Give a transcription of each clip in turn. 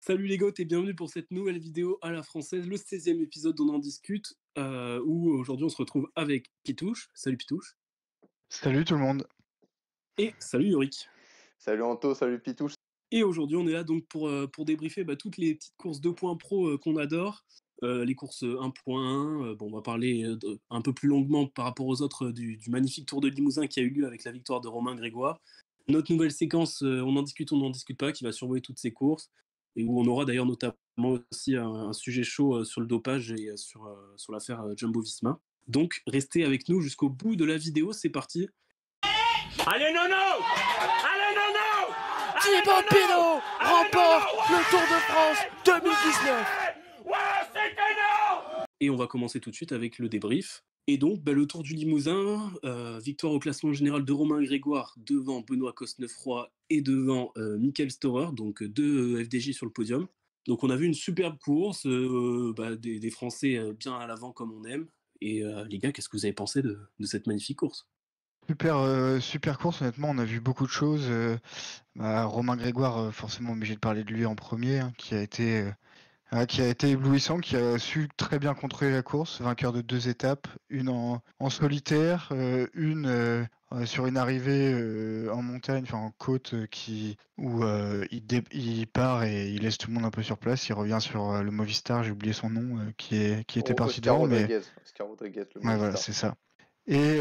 Salut les gars et bienvenue pour cette nouvelle vidéo à la française, le 16e épisode d'On en discute, où aujourd'hui on se retrouve avec Pitouche. Salut Pitouche. Salut tout le monde. Et salut Yorick. Salut Anto, salut Pitouche. Et aujourd'hui on est là donc pour débriefer toutes les petites courses 2 pro qu'on adore, les courses 1.1. On va parler un peu plus longuement par rapport aux autres du magnifique Tour de Limousin qui a eu lieu avec la victoire de Romain Grégoire. Notre nouvelle séquence on n'en discute pas, qui va survoler toutes ces courses, et où on aura d'ailleurs notamment aussi un sujet chaud sur le dopage et sur l'affaire Jumbo-Visma. Donc restez avec nous jusqu'au bout de la vidéo, c'est parti. Allez, Nono! Allez, Nono! Thibaut Pinot remporte le Tour de France 2019. Ouais, c'est énorme! Et on va commencer tout de suite avec le débrief. Et donc, le Tour du Limousin, victoire au classement général de Romain Grégoire devant Benoît Cosnefroy et devant Michael Storer, donc deux FDJ sur le podium. Donc on a vu une superbe course, des Français bien à l'avant comme on aime. Et les gars, qu'est-ce que vous avez pensé de cette magnifique course ? Super course, honnêtement, on a vu beaucoup de choses. Romain Grégoire, forcément obligé de parler de lui en premier, hein, qui a été éblouissant, qui a su très bien contrôler la course, vainqueur de 2 étapes, une en solitaire, une sur une arrivée en montagne, enfin en côte, où il part et il laisse tout le monde un peu sur place. Il revient sur le Movistar, j'ai oublié son nom, qui était parti devant, mais Oscar Rodriguez, le ouais, voilà, Movistar. c'est ça. Et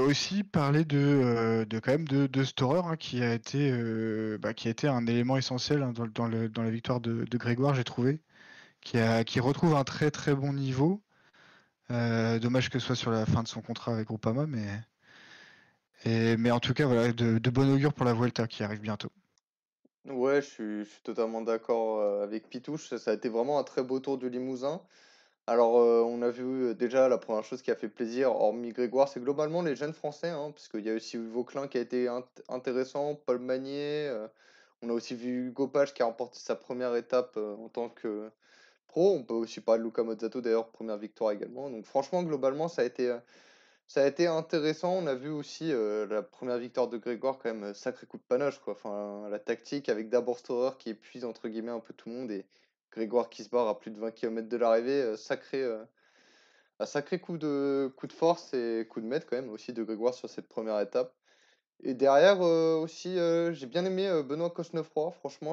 aussi parler de quand même de Storer, hein, qui a été un élément essentiel, hein, dans la victoire de Grégoire, j'ai trouvé, qui retrouve un très très bon niveau. Dommage que ce soit sur la fin de son contrat avec Groupama, mais en tout cas voilà, de bon augure pour la Vuelta qui arrive bientôt. Ouais, je suis totalement d'accord avec Pitouche. Ça a été vraiment un très beau Tour du Limousin. Alors, on a vu déjà la première chose qui a fait plaisir, hormis Grégoire, c'est globalement les jeunes Français, hein, parce qu'il y a aussi Vauclin qui a été intéressant, Paul Magnier. On a aussi vu Hugo Page qui a remporté sa première étape en tant que pro. On peut aussi parler de Luca Mozzato d'ailleurs, première victoire également. Donc franchement, globalement, ça a été intéressant. On a vu aussi la première victoire de Grégoire, quand même, sacré coup de panache, quoi. Enfin, la tactique avec d'abord Storer qui épuise entre guillemets un peu tout le monde et Grégoire qui se barre à plus de 20 km de l'arrivée. Un sacré coup de force et coup de maître quand même aussi de Grégoire sur cette première étape. Et derrière aussi, j'ai bien aimé Benoît Cosnefroy. Franchement,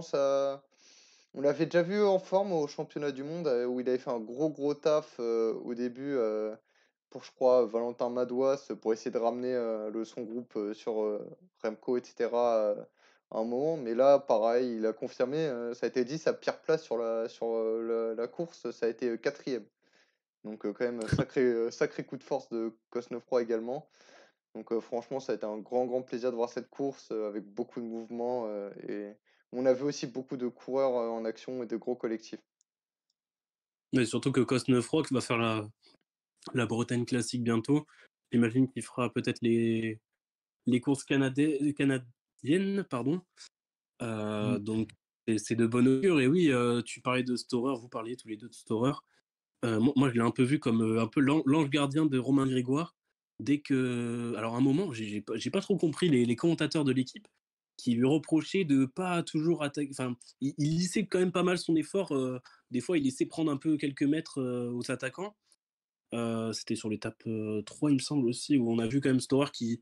on l'avait déjà vu en forme au championnat du monde où il avait fait un gros taf au début pour, je crois, Valentin Madouas pour essayer de ramener son groupe sur Remco, etc. À un moment. Mais là, pareil, il a confirmé, ça a été dit, sa pire place sur la course, ça a été quatrième. Donc quand même, sacré coup de force de Cosnefroy également. Donc franchement, ça a été un grand plaisir de voir cette course avec beaucoup de mouvements et on a vu aussi beaucoup de coureurs en action et de gros collectifs. Mais surtout que Cosnefroy va faire la Bretagne classique bientôt. J'imagine qu'il fera peut-être les courses canadiennes, pardon. Donc c'est de bonne augure. Et oui, tu parlais de Storer, vous parliez tous les deux de Storer. Moi, je l'ai un peu vu comme un peu l'ange gardien de Romain Grégoire. Dès que, alors à un moment, j'ai pas trop compris les commentateurs de l'équipe qui lui reprochaient de pas toujours attaquer. Enfin, il lissait quand même pas mal son effort. Des fois, il laissait prendre un peu quelques mètres aux attaquants. C'était sur l'étape 3, il me semble aussi, où on a vu quand même Storer qui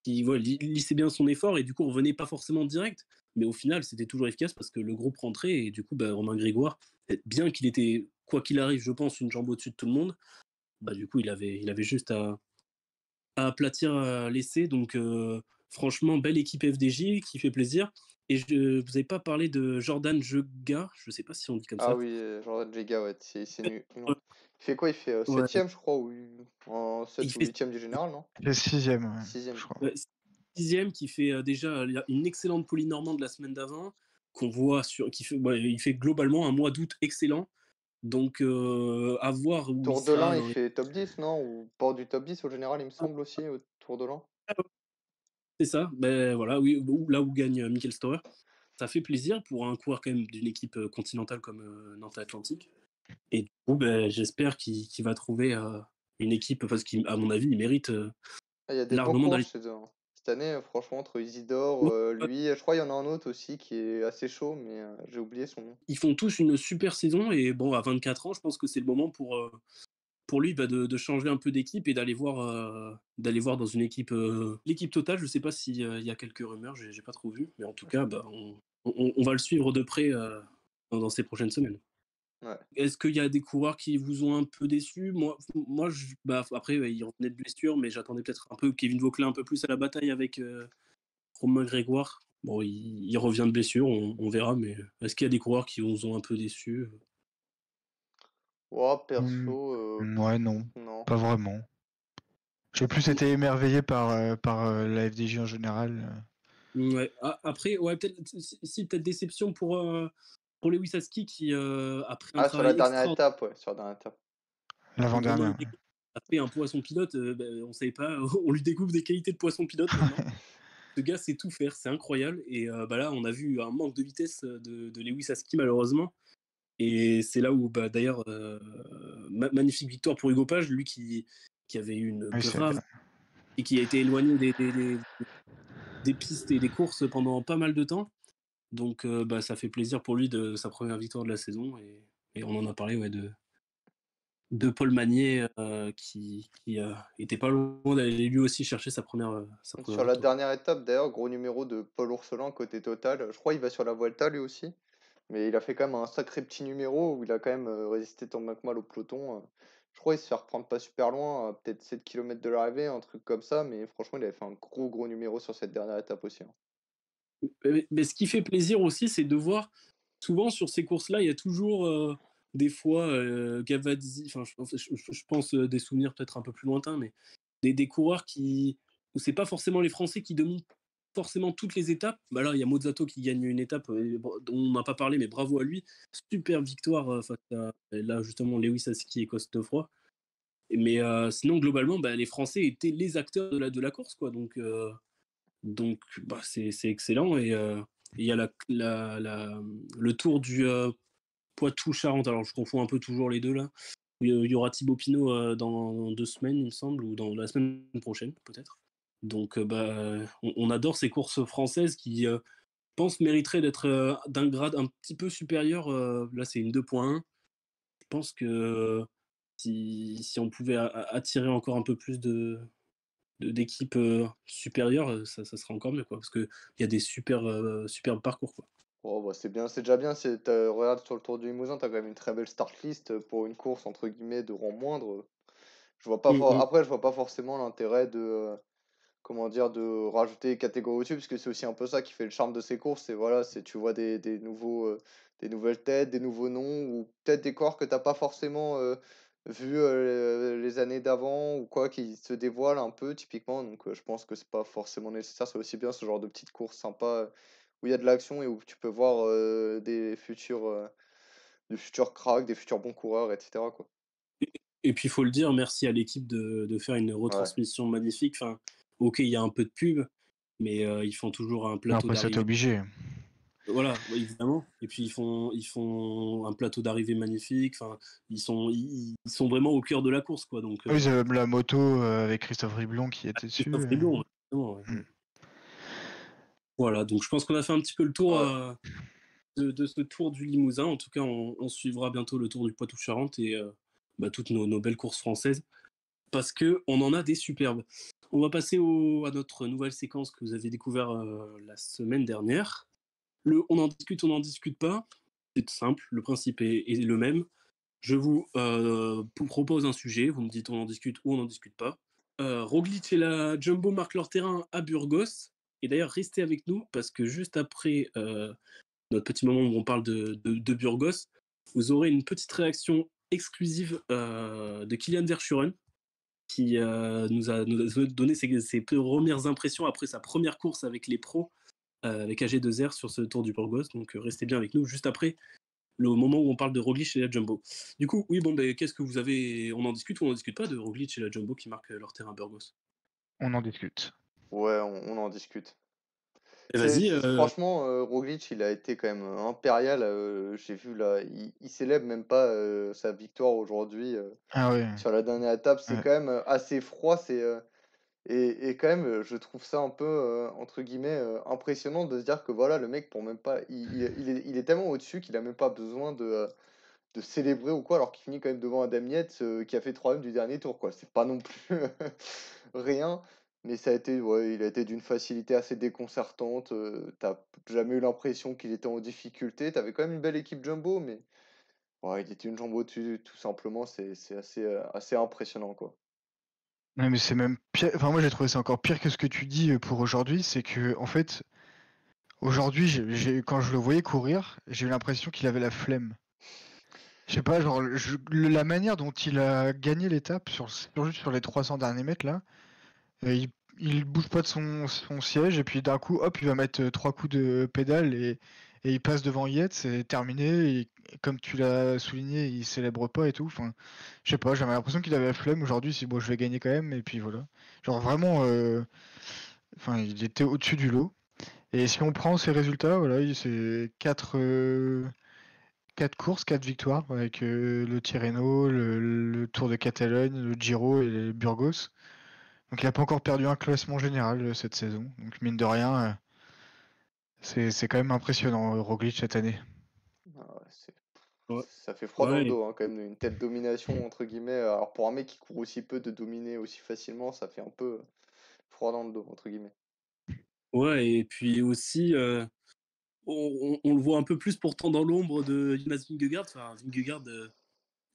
lissait bien son effort et du coup, on revenait pas forcément direct. Mais au final, c'était toujours efficace parce que le groupe rentrait et du coup, Romain Grégoire, bien qu'il était, quoi qu'il arrive, je pense, une jambe au-dessus de tout le monde, du coup, il avait juste à aplatir l'essai. Donc, franchement, belle équipe FDJ qui fait plaisir. Et vous n'avez pas parlé de Jordan Jega, je sais pas si on dit comme Ah ça. oui, Jordan Jega, ouais, c'est nul. Ouais, Non. Il fait quoi? Il fait ouais. 7ème, je crois, ou en Il 7 ou fait 8ème du général, non? Le 6e, ouais, 6ème. je crois. Ouais, sixième, qui fait déjà une excellente polynormande la semaine d'avant, qu'on voit il fait globalement un mois d'août excellent. Donc à voir où il Tour de l'Ain, sera il dans les. fait top 10, non? Ou bord du top 10 au général, il me semble aussi, au Tour de l'Ain. C'est ça, voilà, oui, là où gagne Michael Storer. Ça fait plaisir pour un coureur quand même d'une équipe continentale comme Nantes Atlantique. Et du coup, j'espère qu'il va trouver une équipe, parce qu'à mon avis, il mérite Ah, il y a des bons largement coureurs d'aller. chez eux, hein. Cette cette année, franchement, entre Isidore, Ouais, lui, je crois il y en a un autre aussi qui est assez chaud, mais j'ai oublié son nom. ils font tous une super saison et bon, à 24 ans, je pense que c'est le moment pour lui de changer un peu d'équipe et d'aller voir dans une équipe, l'équipe totale. Je sais pas s'il y a quelques rumeurs, j'ai pas trop vu, mais en tout cas, bah, on va le suivre de près dans ces prochaines semaines. Ouais. Est-ce qu'il y a des coureurs qui vous ont un peu déçu? Moi bah, après, ouais, il revenait de blessure, mais j'attendais peut-être un peu Kevin Vauquelin un peu plus à la bataille avec Romain Grégoire. Bon, il revient de blessure, on verra, mais est-ce qu'il y a des coureurs qui vous ont un peu déçu? Ouais, Mmh, perso, ouais, non, non. pas vraiment. J'ai plus été émerveillé par la FDJ en général. Ouais. Après, ouais, peut-être si peut-être déception pour Lewis Hasky qui, après un Ah, sur la travail dernière extraordinaire étape, ouais, sur la dernière étape. pendant L'avant-dernière. une découpe, a fait un poisson pilote, bah, on savait pas, on lui découvre des qualités de poisson pilote maintenant. Ce gars sait tout faire, c'est incroyable et bah, là, on a vu un manque de vitesse, de Lewis Hasky malheureusement et c'est là où, bah, d'ailleurs, magnifique victoire pour Hugo Page, lui qui avait eu une Oui, c'est grave et qui a été éloigné des pistes et des courses pendant pas mal de temps. Donc bah, ça fait plaisir pour lui de sa première victoire de la saison et on en a parlé, ouais, de Paul Magnier, qui était pas loin d'aller lui aussi chercher sa première Sur la victoire. dernière étape, d'ailleurs, gros numéro de Paul Ourselin côté Total. Je crois il va sur la Vuelta lui aussi. Mais il a fait quand même un sacré petit numéro où il a quand même résisté tant bien que mal au peloton. Je crois qu'il se fait reprendre pas super loin, peut-être 7 km de l'arrivée, un truc comme ça. Mais franchement, il avait fait un gros numéro sur cette dernière étape aussi, hein. Mais ce qui fait plaisir aussi, c'est de voir, souvent sur ces courses-là, il y a toujours des fois Gavazzi, enfin, je pense des souvenirs peut-être un peu plus lointains, mais des coureurs où c'est pas forcément les Français qui dominent forcément toutes les étapes. Bah là, il y a Mozzato qui gagne une étape dont on n'a pas parlé, mais bravo à lui. Super victoire face à, là, justement, Lewis Hasky et Costefroy. Mais sinon, globalement, bah, les Français étaient les acteurs de la course, quoi. Donc bah, c'est excellent. Et il y a le tour du Poitou-Charentes. Alors, je confonds un peu toujours les deux là. Il y aura Thibaut Pinot dans 2 semaines, il me semble, ou dans la semaine prochaine, peut-être. Donc, bah, on adore ces courses françaises qui, je pense, mériteraient d'être d'un grade un petit peu supérieur. Là, c'est une 2.1. Je pense que si on pouvait attirer encore un peu plus d'équipes supérieures, ça serait encore mieux, quoi. Parce qu'il y a des superbes parcours, quoi. Oh, bah, c'est bien, c'est déjà bien. Regarde sur le Tour du Limousin, t'as quand même une très belle start list pour une course entre guillemets de rang moindre. Mm, Après, je vois pas forcément l'intérêt comment dire, de rajouter des catégories au-dessus, parce que c'est aussi un peu ça qui fait le charme de ces courses. Et voilà, tu vois des nouvelles têtes, des nouveaux noms, ou peut-être des corps que t'as pas forcément vu les années d'avant, ou quoi, qui se dévoilent un peu, typiquement. Donc, je pense que c'est pas forcément nécessaire. C'est aussi bien ce genre de petites courses sympas où il y a de l'action et où tu peux voir des futurs cracks, des futurs bons coureurs, etc., quoi. Et puis, il faut le dire, merci à l'équipe de faire une Ouais. retransmission magnifique. Enfin, ok, il y a un peu de pub, mais ils font toujours un Non, plateau après ça, t'es d'arrivée. obligé. Voilà, ouais, évidemment. Et puis, ils font un plateau d'arrivée magnifique. Enfin, ils sont vraiment au cœur de la course, quoi. Donc, Oui, la moto avec Christophe Riblon qui était dessus. Christophe Riblon, exactement, ouais. Mm. Voilà, donc je pense qu'on a fait un petit peu le tour Ouais. de ce tour du Limousin. En tout cas, on suivra bientôt le tour du Poitou-Charentes et bah, toutes nos belles courses françaises parce qu'on en a des superbes. On va passer à notre nouvelle séquence que vous avez découvert la semaine dernière. On en discute pas. C'est simple, le principe est le même. Je vous propose un sujet, vous me dites on en discute ou on n'en discute pas. Roglic et la Jumbo marquent leur terrain à Burgos. Et d'ailleurs, restez avec nous parce que juste après notre petit moment où on parle de Burgos, vous aurez une petite réaction exclusive de Kylian Verschuren qui nous a donné ses premières impressions après sa première course avec les pros, avec AG2R sur ce Tour du Burgos. Donc restez bien avec nous juste après le moment où on parle de Roglic et la Jumbo. Du coup, oui, bon, ben, qu'est-ce que vous avez... On en discute ou on n'en discute pas de Roglic et la Jumbo qui marquent leur terrain à Burgos? On en discute. Ouais, on en discute. Vas-y, Franchement, Roglic, il a été quand même impérial. J'ai vu là, il célèbre même pas sa victoire aujourd'hui Ah ouais. sur la dernière étape. C'est Ouais. quand même assez froid. Et quand même, je trouve ça un peu, entre guillemets, impressionnant de se dire que voilà, le mec, pour même pas, il est tellement au-dessus qu'il a même pas besoin de célébrer ou quoi, alors qu'il finit quand même devant Adam Yates, qui a fait 3ème du dernier tour, quoi. C'est pas non plus rien, mais ça a été, ouais, il a été d'une facilité assez déconcertante. T'as jamais eu l'impression qu'il était en difficulté. T'avais quand même une belle équipe jumbo, mais ouais, il était une jambe au-dessus, tout simplement. C'est assez impressionnant, quoi. Ouais, mais c'est même pire. Enfin, moi, j'ai trouvé ça encore pire que ce que tu dis pour aujourd'hui. C'est que, en fait, aujourd'hui, quand je le voyais courir, j'ai eu l'impression qu'il avait la flemme. Je sais pas, genre, la manière dont il a gagné l'étape juste sur les 300 derniers mètres, là, il bouge pas de son siège, et puis d'un coup, hop, il va mettre 3 coups de pédale, et il passe devant Yates, c'est terminé, et comme tu l'as souligné, il célèbre pas et tout. Enfin, je sais pas, j'avais l'impression qu'il avait la flemme aujourd'hui, si bon, je vais gagner quand même, et puis voilà. Genre vraiment, enfin, il était au-dessus du lot. Et si on prend ses résultats, voilà, c'est 4 courses, 4 victoires, avec le Tirreno, le Tour de Catalogne, le Giro et les Burgos. Donc il n'a pas encore perdu un classement général cette saison. Donc mine de rien, c'est quand même impressionnant, Roglic, cette année. Ah ouais, Ouais. ça fait froid dans le Ouais, dos, hein, quand même, une telle domination, entre guillemets. Alors pour un mec qui court aussi peu, de dominer aussi facilement, ça fait un peu froid dans le dos, entre guillemets. ouais, et puis aussi, on le voit un peu plus pourtant dans l'ombre de Jonas Vingegaard. Enfin, Vingegaard,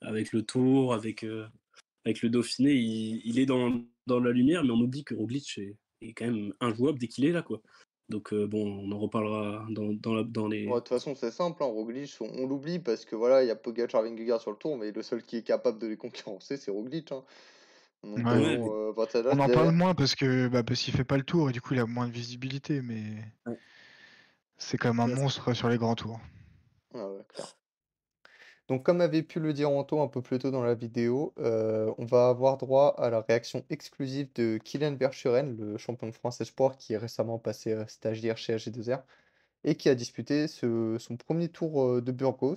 avec le Tour, avec le Dauphiné, il est dans la lumière, mais on oublie que Roglic est quand même injouable dès qu'il est là, quoi. Donc bon, on en reparlera dans Ouais, de les... toute façon, c'est simple, hein, Roglic, on l'oublie parce que voilà, il y a Pogacar, Vingegaard sur le tour, mais le seul qui est capable de les concurrencer, c'est Roglic, hein. Donc Ouais. Ouais, mais... bon, Bottas, On en parle derrière. moins parce qu'il fait pas le tour et du coup il a moins de visibilité, mais Ouais. c'est quand même un Ouais, monstre sur les grands tours. Ah ouais, clair. Donc comme avait pu le dire Anto un peu plus tôt dans la vidéo, on va avoir droit à la réaction exclusive de Kylian Verschuren, le champion de France Espoir qui est récemment passé stagiaire chez AG2R et qui a disputé son premier tour de Burgos.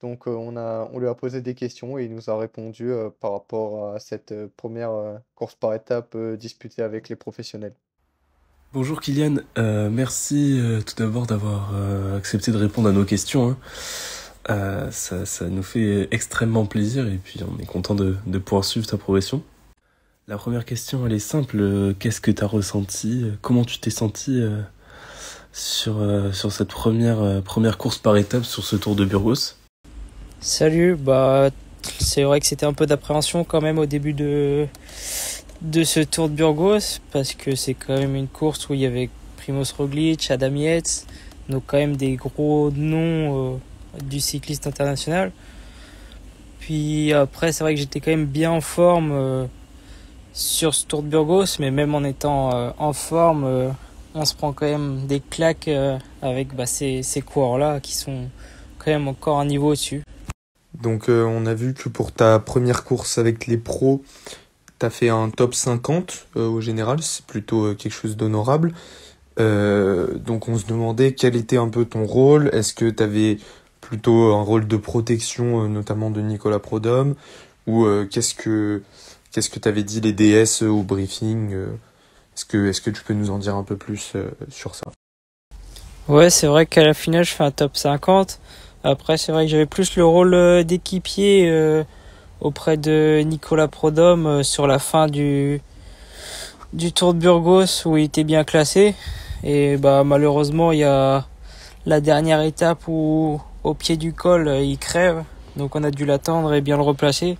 Donc on lui a posé des questions et il nous a répondu par rapport à cette première course par étape disputée avec les professionnels. Bonjour Kylian, merci tout d'abord d'avoir accepté de répondre à nos questions, hein. Ça nous fait extrêmement plaisir et puis on est content de pouvoir suivre ta progression. La première question, elle est simple. Qu'est-ce que tu as ressenti? Comment tu t'es senti sur cette première course par étape sur ce Tour de Burgos? Salut, c'est vrai que c'était un peu d'appréhension quand même au début de ce Tour de Burgos parce que c'est quand même une course où il y avait Primož Roglic, Adam Yates, donc quand même des gros noms du cycliste international. Puis après, c'est vrai que j'étais quand même bien en forme sur ce Tour de Burgos, mais même en étant en forme, on se prend quand même des claques avec ces coureurs-là qui sont quand même encore un niveau au-dessus. Donc on a vu que pour ta première course avec les pros, tu as fait un top 50 au général, c'est plutôt quelque chose d'honorable. Donc on se demandait quel était un peu ton rôle, est-ce que tu avais plutôt un rôle de protection notamment de Nicolas Prudhomme, ou qu'est-ce que t'avais dit les DS au briefing, est-ce que tu peux nous en dire un peu plus sur ça? Ouais, c'est vrai qu'à la finale je fais un top 50. Après c'est vrai que j'avais plus le rôle d'équipier auprès de Nicolas Prudhomme sur la fin du Tour de Burgos où il était bien classé. Et malheureusement il y a la dernière étape où au pied du col il crève. Donc on a dû l'attendre et bien le replacer.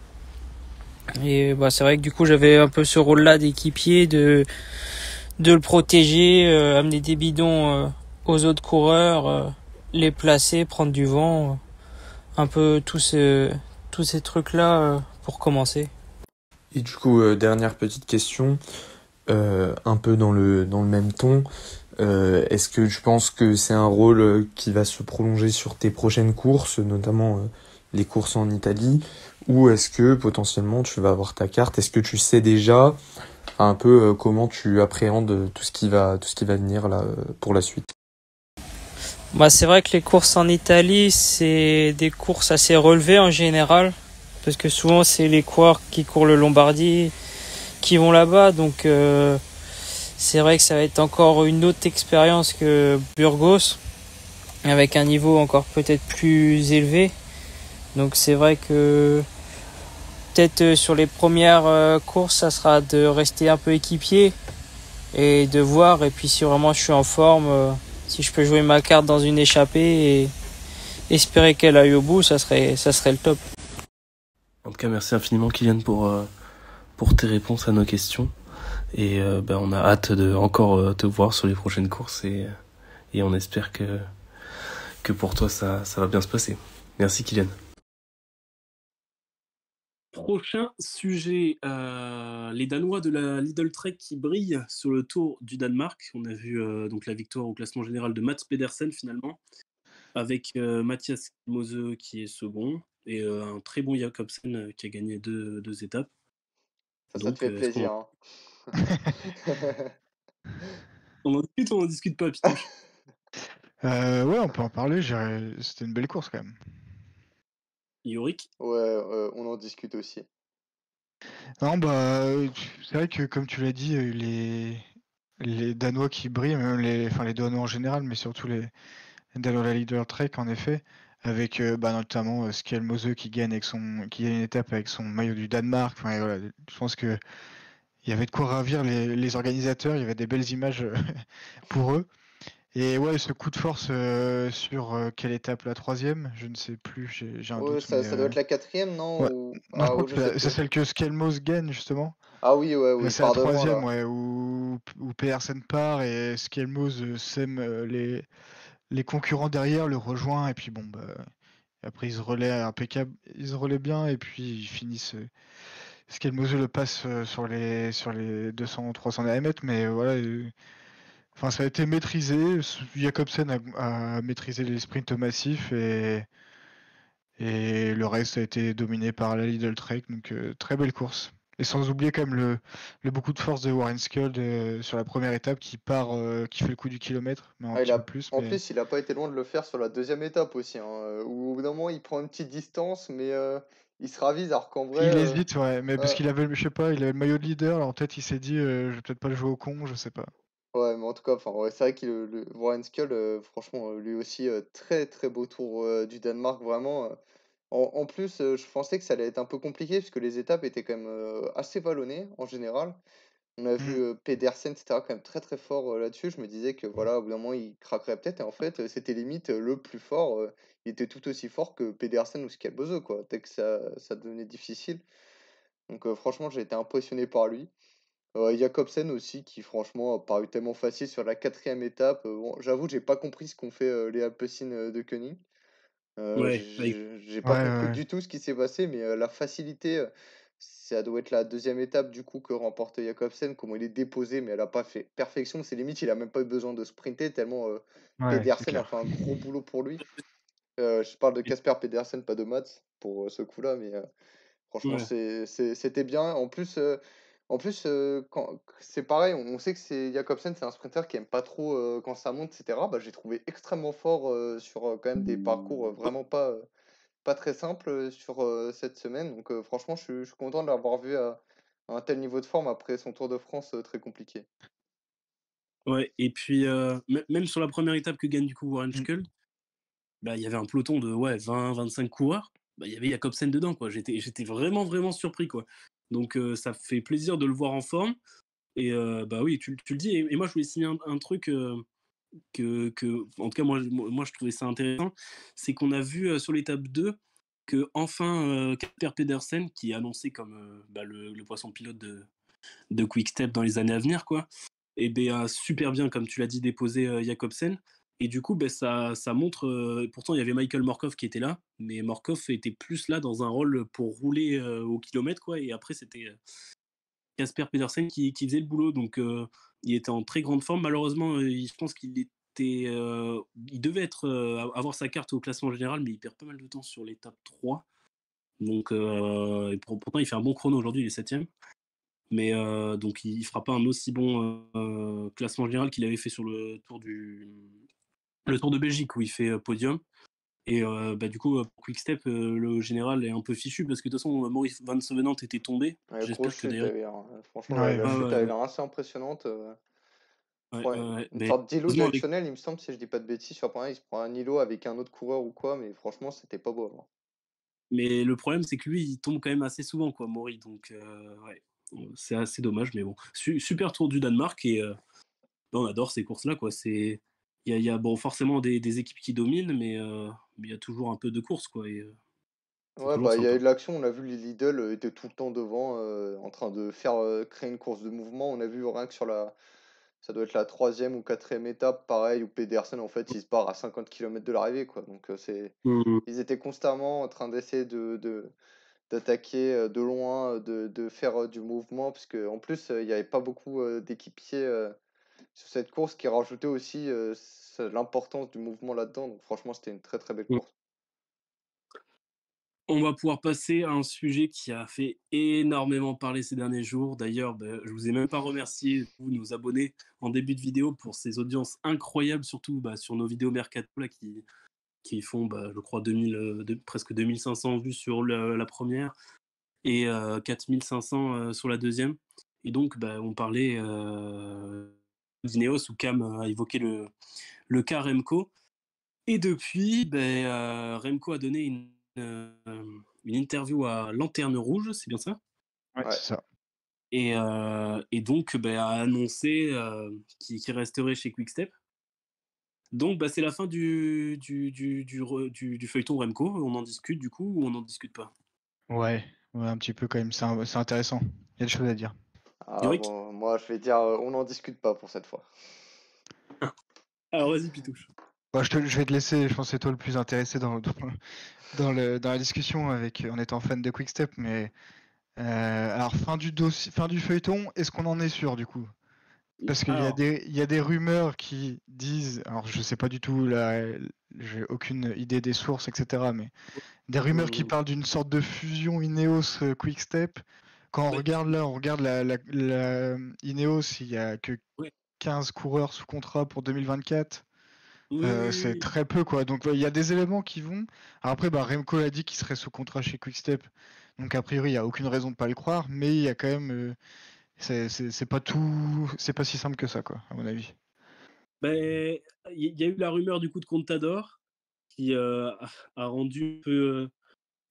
Et c'est vrai que du coup j'avais un peu ce rôle-là d'équipier, de le protéger, amener des bidons aux autres coureurs, les placer, prendre du vent, un peu tous ces trucs-là pour commencer. Et du coup, dernière petite question, un peu dans le même ton, est-ce que tu penses que c'est un rôle qui va se prolonger sur tes prochaines courses, notamment les courses en Italie, ou est-ce que potentiellement tu vas avoir ta carte? Est-ce que tu sais déjà un peu comment tu appréhendes tout ce qui va venir là pour la suite? C'est vrai que les courses en Italie, c'est des courses assez relevées en général, parce que souvent c'est les coureurs qui courent le Lombardie qui vont là-bas, donc c'est vrai que ça va être encore une autre expérience que Burgos, avec un niveau encore peut-être plus élevé. Donc c'est vrai que peut-être sur les premières courses, ça sera de rester un peu équipier et de voir. Et puis si vraiment je suis en forme, si je peux jouer ma carte dans une échappée et espérer qu'elle aille au bout, ça serait le top. En tout cas, merci infiniment Kylian pour tes réponses à nos questions. Et on a hâte de encore te voir sur les prochaines courses et on espère que pour toi ça va bien se passer. Merci Kylian. Prochain sujet, les Danois de la Lidl Trek qui brillent sur le Tour du Danemark. On a vu donc la victoire au classement général de Mats Pedersen finalement, avec Mathias Mose qui est second et un très bon Jakobsen qui a gagné deux étapes. Ça te fait plaisir. Hein. On en discute ou on en discute pas, Pitouche? Ouais, on peut en parler. C'était une belle course quand même. Yorick? Ouais, on en discute aussi. Non, c'est vrai que comme tu l'as dit, les Danois qui brillent, même les Danois en général, mais surtout les Danois de la Leader Trek, en effet, avec notamment Skjel Mose qui gagne une étape avec son maillot du Danemark. Enfin, voilà, je pense que il y avait de quoi ravir les organisateurs. Il y avait des belles images pour eux. Et ouais, ce coup de force sur quelle étape? La 3e? Je ne sais plus, j'ai un Ouais, doute. ça doit être la 4e, non? Ouais. Ou... Non, je Ah, crois ou je que sais c'est plus. celle que Skjel Mose gagne, justement. Ah oui, ouais, où il C'est la part devant, 3e, là. ouais, où Pedersen part et Skjel Mose sème les concurrents derrière, le rejoint, et puis bon, après ils se relaient impeccable, ils se relaient bien, et puis ils finissent. Skjel Mose le passe sur les 200-300 km, mais voilà. Enfin, ça a été maîtrisé. Jakobsen a maîtrisé les sprints massifs et le reste a été dominé par la Lidl Trek. Donc, très belle course. Et sans oublier quand même le beaucoup de force de Warren Skjld sur la première étape qui part, qui fait le coup du kilomètre, mais un petit peu plus. En Mais plus, il a pas été loin de le faire sur la 2e étape aussi, hein, où au bout d'un moment, il prend une petite distance, mais il se ravise, alors qu'en vrai... il hésite, ouais, mais parce ouais. qu'il avait, je sais pas, il avait le maillot de leader, alors peut-être il s'est dit, je vais peut-être pas le jouer au con, je sais pas. Ouais, mais en tout cas, enfin, ouais, c'est vrai que le Warren Skjld, franchement, lui aussi, très très beau tour du Danemark, vraiment. En plus, je pensais que ça allait être un peu compliqué, puisque les étapes étaient quand même assez vallonnées en général. On a vu Mm. Pedersen, etc., quand même très très fort là-dessus. Je me disais que voilà, au bout d'un moment, il craquerait peut-être. Et en fait, c'était limite le plus fort. Il était tout aussi fort que Pedersen ou Scalbozo, quoi, dès que ça devenait difficile. Donc franchement, j'ai été impressionné par lui. Jakobsen aussi, qui franchement a paru tellement facile sur la 4e étape. Bon, j'avoue, j'ai pas compris ce qu'ont fait les Alpecin de Koenig. Ouais, J'ai pas Ouais, compris ouais. du tout ce qui s'est passé, mais la facilité, ça doit être la 2e étape du coup que remporte Jakobsen. Comment il est déposé, mais elle a pas fait perfection. C'est limite, il a même pas eu besoin de sprinter tellement Ouais, c'est Pedersen a clair. fait un gros boulot pour lui. Je parle de Casper Pedersen, pas de Mats, pour ce coup-là, mais franchement, ouais. c'était bien. En plus c'est pareil, on sait que Jakobsen, c'est un sprinter qui aime pas trop quand ça monte, etc. Bah, j'ai trouvé extrêmement fort sur quand même des parcours vraiment pas très simples sur cette semaine. Donc franchement, je suis content de l'avoir vu à un tel niveau de forme après son Tour de France très compliqué. Ouais, et puis même sur la première étape que gagne du coup Warren Mm. Skjld, il y avait un peloton de 20-25 coureurs. Il y avait Jakobsen dedans, quoi. J'étais vraiment, vraiment surpris, quoi. Donc ça fait plaisir de le voir en forme. Et oui, tu le dis. Et moi, je voulais signer un truc en tout cas, moi, je trouvais ça intéressant. C'est qu'on a vu sur l'étape 2 que enfin Casper Pedersen, qui est annoncé comme le poisson pilote de Quick Step dans les années à venir, quoi, et a super bien, comme tu l'as dit, déposé Jakobsen. Et du coup, ça montre. Pourtant, il y avait Michael Morkov qui était là, mais Morkov était plus là dans un rôle pour rouler au kilomètre, quoi. Et après, c'était Casper Pedersen qui faisait le boulot. Donc, il était en très grande forme. Malheureusement, je pense qu'il était. Il devait avoir sa carte au classement général, mais il perd pas mal de temps sur l'étape 3. Donc, et pourtant, il fait un bon chrono aujourd'hui, il est 7ème. Mais donc, il fera pas un aussi bon classement général qu'il avait fait sur le Tour de Belgique où il fait podium. Et du coup, pour Quick-Step, le général est un peu fichu parce que de toute façon, Maurice Van Sevenant était tombé. Ouais, grosse J'espère que chute d'ailleurs. d'ailleurs. Franchement, Ouais. la Ouais, chute ouais, a ouais. l'air assez impressionnante. Je Ouais, crois ouais, ouais. une Mais sorte d'îlot heureusement, avec. directionnel, il me semble, si je dis pas de bêtises. Sur il se prend un îlot avec un autre coureur ou quoi, mais franchement, c'était pas beau à voir. Mais le problème, c'est que lui, il tombe quand même assez souvent, quoi, Maury. Donc, ouais, c'est assez dommage. Mais bon, super tour du Danemark. Et on adore ces courses-là, quoi. Il y a bon, forcément des équipes qui dominent, mais il y a toujours un peu de course, quoi. Et c'est Ouais, toujours bah, il y a sympa. eu de l'action. On a vu les Lidl étaient tout le temps devant, en train de faire créer une course de mouvement. On a vu rien que sur ça doit être la troisième ou quatrième étape, pareil, où Pedersen, en fait, il se barre à 50 km de l'arrivée, quoi. Donc, Mhm. ils étaient constamment en train d'essayer d'attaquer de loin, de faire du mouvement, parce qu'en plus, il n'y avait pas beaucoup d'équipiers sur cette course qui rajoutaient aussi l'importance du mouvement là-dedans. Donc, franchement, c'était une très très belle course. On va pouvoir passer à un sujet qui a fait énormément parler ces derniers jours. D'ailleurs, je vous ai même pas remercié, vous, nos abonnés, en début de vidéo pour ces audiences incroyables, surtout sur nos vidéos Mercato là, qui font, je crois, presque 2500 vues sur la première et 4500 sur la deuxième. Et donc, on parlait d'Ineos où Cam a évoqué le cas Remco. Et depuis, Remco a donné une interview à Lanterne Rouge, c'est bien ça? Ouais, Ouais. c'est ça. Et donc, a annoncé qu'il resterait chez Quick-Step. Donc, c'est la fin du feuilleton Remco. On en discute du coup ou on n'en discute pas? Ouais, un petit peu quand même. C'est intéressant. Il y a des choses à dire. Ah, Yorick? bon, moi, je vais dire, on n'en discute pas pour cette fois. Alors, vas-y, Pitouche. Bon, je vais te laisser. Je pense que c'est toi le plus intéressé dans la discussion en étant fan de Quick-Step. Mais alors, fin du feuilleton, est-ce qu'on en est sûr du coup? Parce qu'il Alors, y a des rumeurs qui disent, alors je sais pas du tout, j'ai aucune idée des sources, etc. Mais des rumeurs qui parlent d'une sorte de fusion Ineos Quick-Step. Quand on regarde la Ineos, il y a que ouais. 15 coureurs sous contrat pour 2024. Oui, C'est très peu quoi. Donc il y a des éléments qui vont. Alors, après, Remco a dit qu'il serait sous contrat chez Quick-Step. Donc a priori, il y a aucune raison de pas le croire. Mais il y a quand même. C'est pas tout. C'est pas si simple que ça, quoi, à mon avis. il y a eu la rumeur du coup de Contador qui a rendu un peu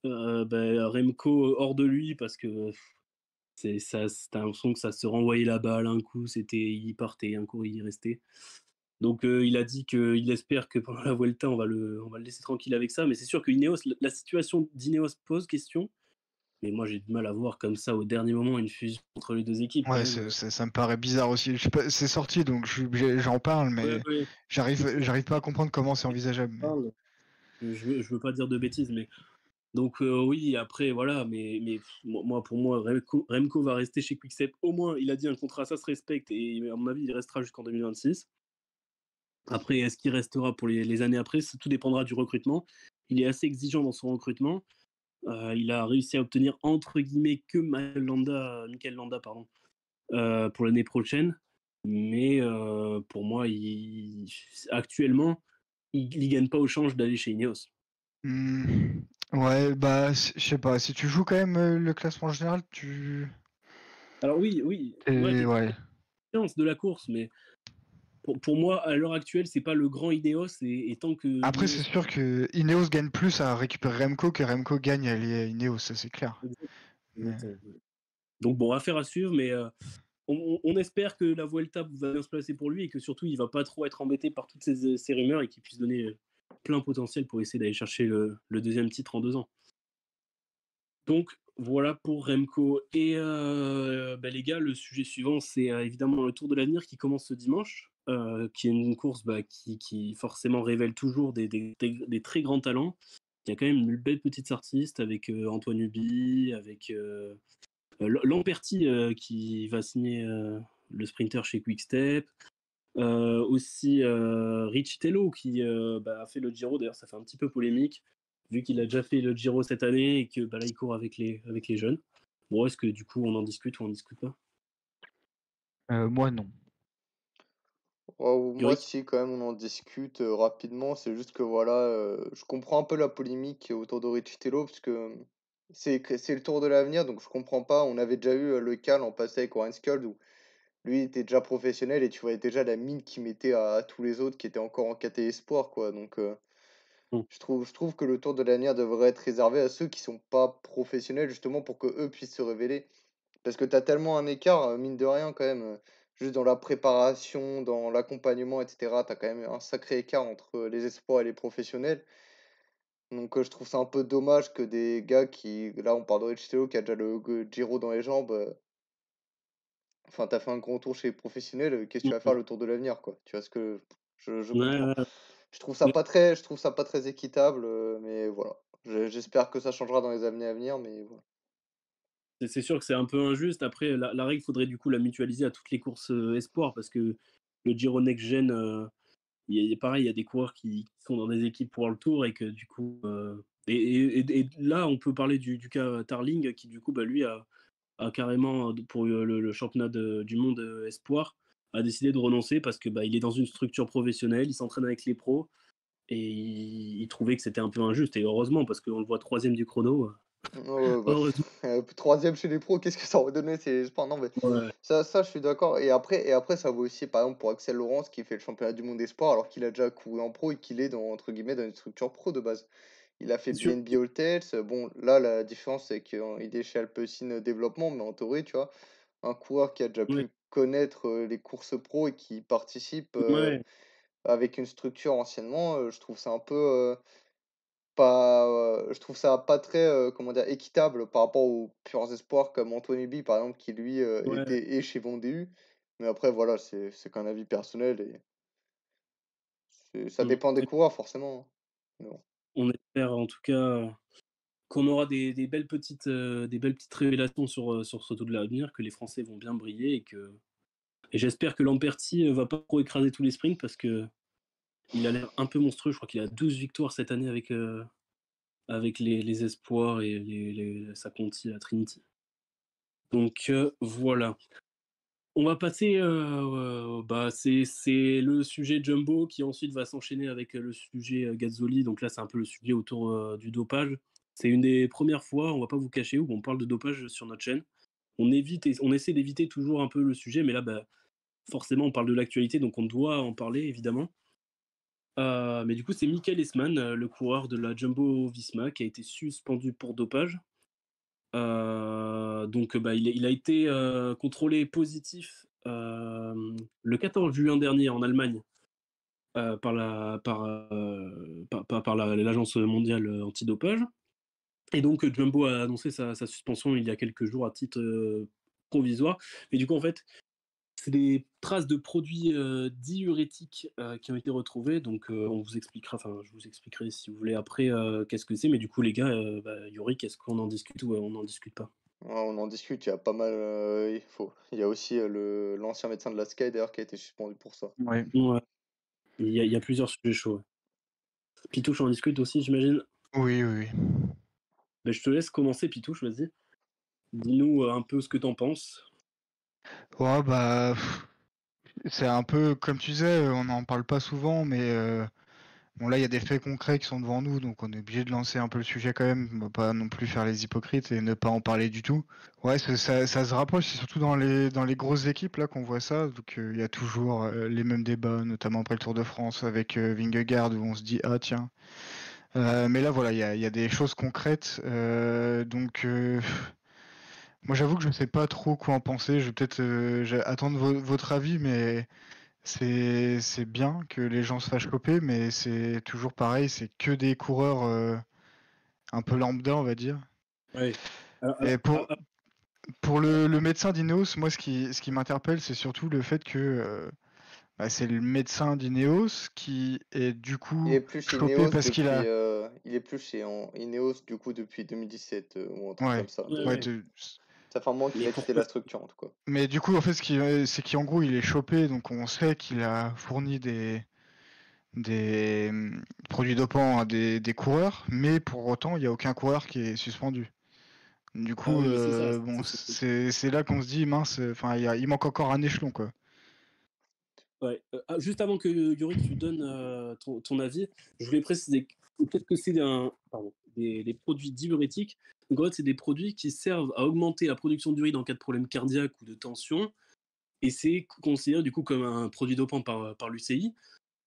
Remco hors de lui parce que t'as l'impression que ça se renvoyait la balle un coup, il partait, un coup il restait. Donc il a dit qu'il espère que pendant la Vuelta on va le laisser tranquille avec ça, mais c'est sûr que Ineos, la situation d'Ineos pose question, mais moi j'ai du mal à voir comme ça au dernier moment une fusion entre les deux équipes. Ouais, ça me paraît bizarre aussi. Je sais pas, c'est sorti donc j'en parle, mais Ouais. j'arrive pas à comprendre comment c'est envisageable. Je veux pas dire de bêtises, mais donc oui, après voilà, mais pour moi Remco va rester chez Quickstep. Au moins, il a dit un contrat, ça se respecte et à mon avis, il restera jusqu'en 2026. Après, est-ce qu'il restera pour les années après? Tout dépendra du recrutement. Il est assez exigeant dans son recrutement. Il a réussi à obtenir entre guillemets que Mikel Landa pardon, pour l'année prochaine. Mais pour moi, actuellement, il gagne pas au change d'aller chez Ineos. Ouais, je sais pas. Si tu joues quand même le classement général, tu. Alors oui, moi j'ai Ouais. conscience de la course, mais pour moi, à l'heure actuelle, c'est pas le grand Ineos et tant que Après, Ineos... c'est sûr que Ineos gagne plus à récupérer Remco que Remco gagne à aller à Ineos, ça c'est clair. Exactement. Donc bon, affaire à suivre, mais on espère que la Vuelta va bien se placer pour lui et que surtout il va pas trop être embêté par toutes ces rumeurs et qu'il puisse donner plein potentiel pour essayer d'aller chercher le deuxième titre en 2 ans. Donc voilà pour Remco. Et les gars, le sujet suivant, c'est évidemment le Tour de l'Avenir qui commence ce dimanche, qui est une course qui forcément révèle toujours des très grands talents. Il y a quand même une belle petite artiste avec Antoine Ubi, avec Lamperti qui va signer le sprinter chez Quick-Step. Aussi Richie Tello qui a fait le Giro, d'ailleurs ça fait un petit peu polémique vu qu'il a déjà fait le Giro cette année et que là il court avec les jeunes. Bon, est-ce que du coup on en discute ou on en discute pas? Moi non. Moi Yorick? si, quand même, on en discute rapidement. C'est juste que voilà, je comprends un peu la polémique autour de Riccitello, parce que c'est le tour de l'avenir, donc je comprends pas. On avait déjà eu le cas l'an passé avec Warren Skjold, où lui il était déjà professionnel et tu voyais déjà la mine qu'il mettait à tous les autres qui étaient encore en KT Espoir, quoi. Donc Mmh. je trouve que le tour de l'avenir devrait être réservé à ceux qui sont pas professionnels, justement pour que eux puissent se révéler. Parce que tu as tellement un écart, mine de rien, quand même, juste dans la préparation, dans l'accompagnement, et cetera. Tu as quand même un sacré écart entre les espoirs et les professionnels. Donc, je trouve ça un peu dommage que des gars qui, là, on parle de Riccitello qui a déjà le Giro dans les jambes. Enfin, tu as fait un grand tour chez les professionnels, qu'est-ce que tu vas faire Mmh. le tour de l'avenir, quoi? Tu vois ce que je Ouais, comprends. ouais, Je trouve ça pas très, je trouve ça pas très équitable, mais voilà. J'espère que ça changera dans les années à venir, mais voilà. c'est sûr que c'est un peu injuste. Après, la règle, faudrait du coup la mutualiser à toutes les courses espoirs, parce que le Giro Next Gen, pareil, il y a des coureurs qui sont dans des équipes pour le tour et que du coup. Et là, on peut parler du cas Tarling qui, du coup, bah, lui a carrément, pour le championnat du monde espoir, a décidé de renoncer parce que bah, il est dans une structure professionnelle, il s'entraîne avec les pros et il trouvait que c'était un peu injuste. Et heureusement, parce qu'on le voit troisième du chrono. Ouais, bah, Heureusement. 3e chez les pros, qu'est-ce que ça aurait donné? C'est pas non, mais Ouais, ça, je suis d'accord. Et après, ça vaut aussi, par exemple, pour Axel Laurence qui fait le championnat du monde espoir alors qu'il a déjà couru en pro et qu'il est dans, entre guillemets, dans une structure pro de base. Il a fait c'est sûr. BNB Hotels. Bon, là, la différence, c'est qu'il est chez Alpecin Développement, mais en théorie, tu vois, un coureur qui a déjà Ouais, pu connaître les courses pro et qui participe ouais, avec une structure anciennement, je trouve ça un peu. Pas, je trouve ça pas très, comment dire? Équitable par rapport aux purs espoirs comme Antoine Ubi, par exemple, qui lui, ouais. était chez Vendée. Mais après voilà, c'est qu'un avis personnel et ça Mm. dépend des coureurs forcément, hein. Mais bon. On espère en tout cas qu'on aura des belles petites révélations sur ce tour de l'avenir, que les Français vont bien briller et j'espère que Lamperti va pas trop écraser tous les sprints parce que il a l'air un peu monstrueux. Je crois qu'il a 12 victoires cette année avec les espoirs et sa Conti à Trinity. Donc voilà. On va passer, bah, c'est le sujet Jumbo qui ensuite va s'enchaîner avec le sujet Gazzoli. Donc là, c'est un peu le sujet autour du dopage. C'est une des premières fois, on va pas vous cacher, où on parle de dopage sur notre chaîne. On essaie d'éviter toujours un peu le sujet, mais là, bah, forcément, on parle de l'actualité, donc on doit en parler, évidemment. Mais du coup, c'est Michael Esman, le coureur de la Jumbo-Visma, qui a été suspendu pour dopage. Donc, bah, il a été contrôlé positif le 14 juin dernier en Allemagne par l'Agence mondiale antidopage. Et donc, Jumbo a annoncé sa suspension il y a quelques jours à titre provisoire. Mais du coup, en fait, c'est des traces de produits diurétiques qui ont été retrouvées. Donc, on vous expliquera, enfin, je vous expliquerai si vous voulez après qu'est-ce que c'est. Mais du coup, les gars, bah, Yorick, est-ce qu'on en discute ou on n'en discute pas? Ouais, on en discute, il y a pas mal, il y a aussi, l'ancien médecin de la Sky d'ailleurs qui a été suspendu pour ça. Ouais. Ouais, il y a plusieurs sujets chauds. Ouais. Pitouche en discute aussi, j'imagine. Oui, oui, oui. Ben, je te laisse commencer, Pitouche, vas-y. Dis-nous un peu ce que t'en penses. Ouais, bah, c'est un peu comme tu disais, on n'en parle pas souvent, mais bon, là, il y a des faits concrets qui sont devant nous, donc on est obligé de lancer un peu le sujet quand même. On va pas non plus faire les hypocrites et ne pas en parler du tout. Ouais, ça se rapproche, c'est surtout dans les grosses équipes là qu'on voit ça. Donc il y a toujours les mêmes débats, notamment après le Tour de France avec Vingegaard, où on se dit ah tiens. Mais là voilà, il y a des choses concrètes. Donc moi j'avoue que je ne sais pas trop quoi en penser. Je vais peut-être attendre votre avis, mais c'est bien que les gens se fassent choper, mais c'est toujours pareil, c'est que des coureurs un peu lambda, on va dire. Ouais. Et pour le médecin d'Ineos, moi, ce qui m'interpelle, c'est surtout le fait que bah, c'est le médecin d'Ineos qui est du Il coup est plus chez chopé Ineos parce qu'il depuis, a. il est plus chez Ineos du coup depuis 2017 ou un truc Ouais, comme ça. ouais, ouais. ouais. Ça fait un moment qu'il Mais a quitté pourquoi la structure en tout cas. Mais du coup, en fait, c'est qu'en gros, il est chopé, donc on sait qu'il a fourni des produits dopants à des coureurs, mais pour autant, il n'y a aucun coureur qui est suspendu. Du Ah coup, oui, mais c'est ça. bon, C'est- c'est là qu'on se dit, mince, enfin, il manque encore un échelon, quoi. Ouais, juste avant que Yorick, tu donnes ton avis, je voulais préciser peut-être que c'est des produits diurétiques. Donc en fait, c'est des produits qui servent à augmenter la production d'urine en cas de problème cardiaque ou de tension. Et c'est considéré du coup comme un produit dopant par l'UCI.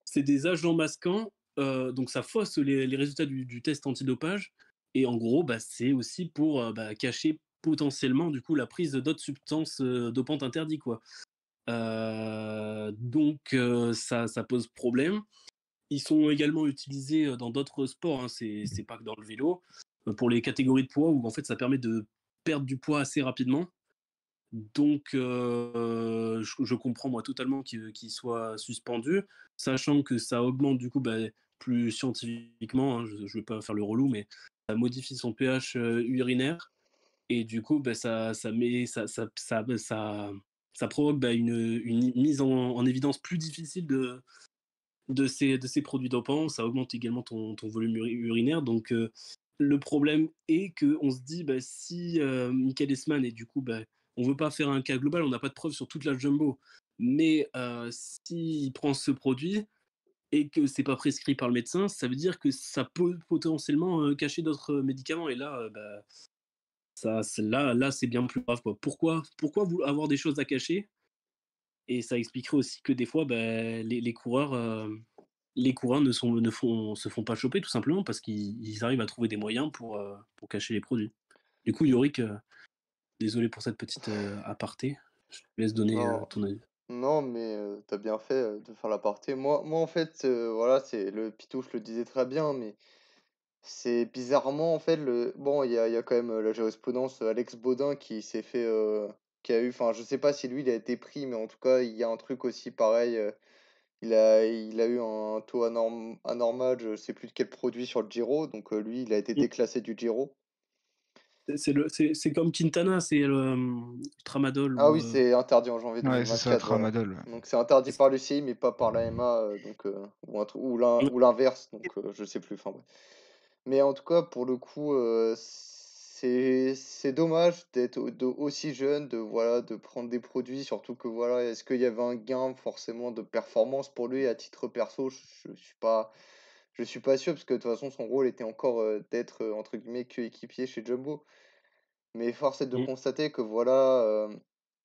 C'est des agents masquants, donc ça fausse les résultats du test antidopage. Et en gros, c'est aussi pour cacher potentiellement du coup la prise d'autres substances dopantes interdites, quoi. Donc ça pose problème. Ils sont également utilisés dans d'autres sports, hein, c'est pas que dans le vélo, pour les catégories de poids où en fait ça permet de perdre du poids assez rapidement. Donc je comprends moi totalement qu'il soit suspendu, sachant que ça augmente du coup plus scientifiquement, hein, je ne vais pas faire le relou, mais ça modifie son pH urinaire et du coup ça provoque une mise en évidence plus difficile de ces produits dopants. Ça augmente également ton volume urinaire. Donc le problème est qu'on se dit si Michael Esman et du coup on veut pas faire un cas global, on n'a pas de preuves sur toute la jumbo, mais s'il prend ce produit et que c'est pas prescrit par le médecin, ça veut dire que ça peut potentiellement cacher d'autres médicaments. Et là, là, c'est bien plus grave, quoi. Pourquoi avoir des choses à cacher? Et ça expliquerait aussi que des fois, les coureurs ne se font pas choper tout simplement parce qu'ils arrivent à trouver des moyens pour cacher les produits. Du coup, Yorick, désolé pour cette petite aparté. Je te laisse donner Non, ton avis. non, mais t'as bien fait de faire l'aparté. Moi, en fait, voilà, c'est le Pitouche le disait très bien, mais c'est bizarrement, en fait, bon, il y a quand même la jurisprudence Alex Baudin qui s'est fait, qui a eu, enfin, je sais pas si lui, il a été pris, mais en tout cas, il y a un truc aussi pareil. Il a eu un taux anormal, je sais plus de quel produit sur le Giro, donc lui, il a été déclassé du Giro. C'est comme Quintana, c'est le tramadol Ah ou. oui, c'est interdit en janvier Ouais, c'est ça, 2024, voilà. tramadol. Donc c'est interdit par l'UCI, mais pas par l'AMA, donc ou l'inverse, donc je sais plus. Enfin bref. Mais en tout cas, pour le coup, c'est dommage d'être aussi jeune, de voilà, de prendre des produits, surtout que voilà, est-ce qu'il y avait un gain forcément de performance pour lui à titre perso? Je suis pas sûr parce que de toute façon son rôle était encore d'être entre guillemets que équipier chez Jumbo. Mais force est de Mm. constater que voilà,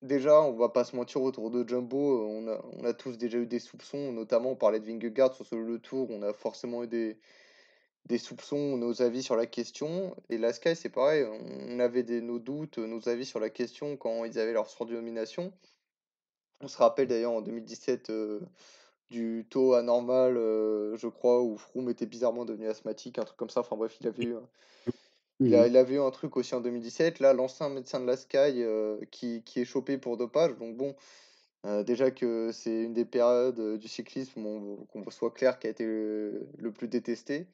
déjà, on va pas se mentir autour de Jumbo, on a tous déjà eu des soupçons, notamment on parlait de Vingegaard sur le Tour, on a forcément eu des soupçons, nos avis sur la question. Et la Sky, c'est pareil, on avait nos doutes, nos avis sur la question quand ils avaient leur surdomination. On se rappelle d'ailleurs en 2017 du taux anormal, je crois, où Froome était bizarrement devenu asthmatique, un truc comme ça. Enfin bref, il avait eu un truc aussi en 2017. Là, l'ancien médecin de la Sky qui est chopé pour dopage. Donc bon, déjà que c'est une des périodes du cyclisme, qu'on soit clair, qui a été le plus détesté.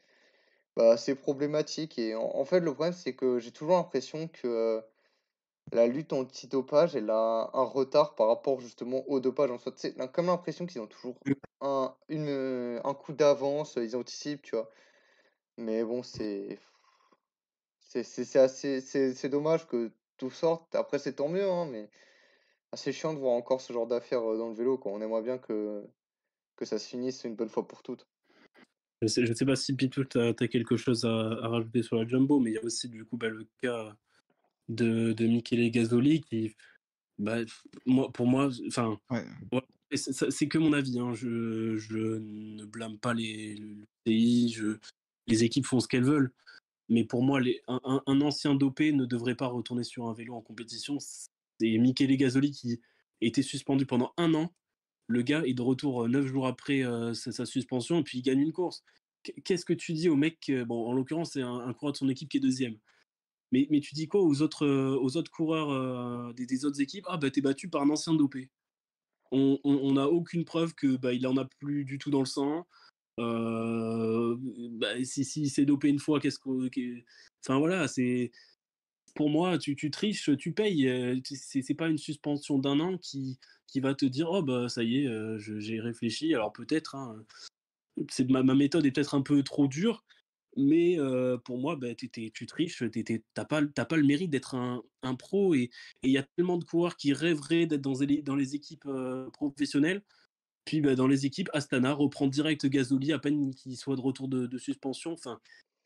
C'est problématique. Et en fait, le problème, c'est que j'ai toujours l'impression que la lutte anti-dopage, elle a un retard par rapport justement au dopage en soi. Tu sais, on a comme l'impression qu'ils ont toujours un coup d'avance, ils anticipent, tu vois. Mais bon, c'est dommage que tout sorte. Après, c'est tant mieux, hein, mais c'est chiant de voir encore ce genre d'affaires dans le vélo, quoi. On aimerait bien que ça se finisse une bonne fois pour toutes. Je sais pas si Pitou, tu as quelque chose à rajouter sur la Jumbo, mais il y a aussi du coup le cas de Michele Gasoli qui, pour moi, enfin, Ouais. ouais, c'est que mon avis, hein. Je ne blâme pas le pays, les équipes font ce qu'elles veulent, mais pour moi, un ancien dopé ne devrait pas retourner sur un vélo en compétition. C'est Michele Gasoli qui était suspendu pendant 1 an. Le gars est de retour 9 jours après sa suspension et puis il gagne une course. Qu'est-ce que tu dis au mec, bon, en l'occurrence, c'est un coureur de son équipe qui est deuxième. Mais tu dis quoi aux autres coureurs des autres équipes? Ah, t'es battu par un ancien dopé. On n'a aucune preuve que il en a plus du tout dans le sang. Si s'est dopé une fois, enfin voilà, c'est pour moi, tu triches, tu payes. C'est pas une suspension d'1 an qui va te dire, oh ça y est, j'ai réfléchi. Alors peut-être, hein, ma méthode est peut-être un peu trop dure, mais pour moi, tu triches, t'as pas le mérite d'être un pro. Et il y a tellement de coureurs qui rêveraient d'être dans les équipes professionnelles. Puis dans les équipes, Astana reprend direct Gazoli à peine qu'il soit de retour de suspension. Enfin,